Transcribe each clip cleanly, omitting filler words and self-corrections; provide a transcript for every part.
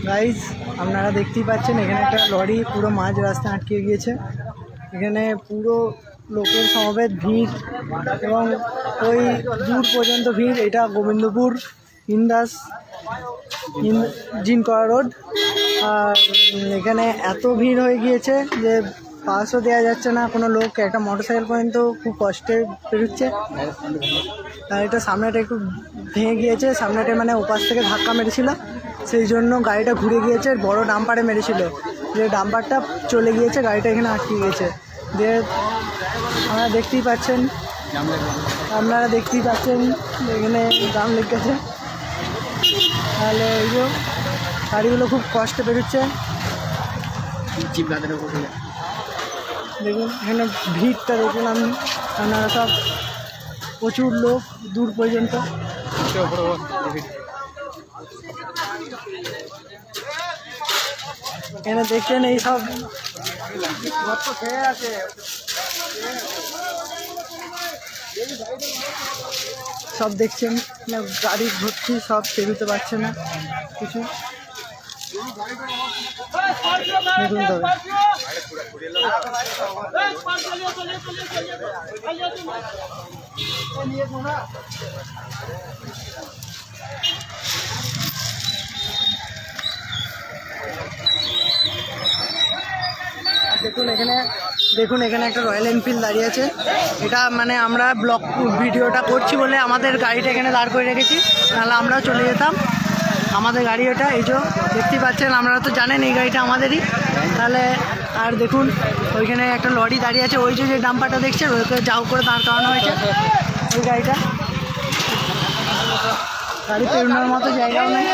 Guys আপনারা দেখতেই পাচ্ছেন এখানে একটা লরি পুরো মাঝ রাস্তায় আটকে গিয়েছে। এখানে পুরো লোকের সমবেত ভিড় এবং ওই দূর পর্যন্ত ভিড়। এটা গোবিন্দপুর ইন্দাস জিনকড়া রোড। আর এখানে এত ভিড় হয়ে গিয়েছে যে পাসও দেওয়া যাচ্ছে না কোনো লোক। একটা মোটরসাইকেল পর্যন্ত খুব কষ্টে বেরোচ্ছে। আর এটা সামনেটা একটু ভেঙে গিয়েছে, সামনেটা মানে ওপাশ থেকে ধাক্কা মেরেছিল, সেই জন্য গাড়িটা ঘুরে গিয়েছে। বড় ডাম্পারে মেরেছিল, যে ডাম্পারটা চলে গিয়েছে, গাড়িটা এখানে আটকে গিয়েছে। যে আপনারা দেখতেই পাচ্ছেন এখানে দাম লেগেছে। তাহলে এই যে গাড়িগুলো খুব কষ্টে বেরোচ্ছে। দেখুন এখানে ভিড়টা দেখুন আপনারা সব, প্রচুর লোক দূর পর্যন্ত। এখানে দেখছেন এই সব সব দেখছেন না, গাড়ি ভর্তি, সব বেরোতে পারছে না কিছু। দেখুন তবে দেখুন এখানে একটা রয়্যাল এনফিল্ড দাঁড়িয়ে আছে। এটা মানে আমরা ব্লগ ভিডিওটা করছি বলে আমাদের গাড়িটা এখানে দাঁড় করে রেখেছি, নাহলে আমরাও চলে যেতাম। আমাদের গাড়ি এটা, এই যে দেখতেই পাচ্ছেন, আপনারা তো জানেন এই গাড়িটা আমাদেরই। তাহলে আর দেখুন ওইখানে একটা লরি দাঁড়িয়ে আছে, ওই যে ডাম্পারটা দেখছেন ওইকে যাও করে দাঁড় করানো হয়েছে। ওই গাড়িটা, গাড়ি পেরোনোর মতো জায়গাও নেই।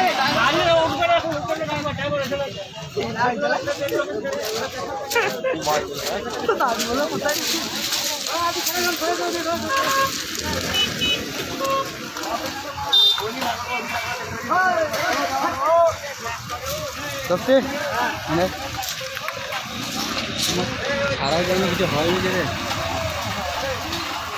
সবচেয়ে মানে সারা জন্য কিছু হয়নি যে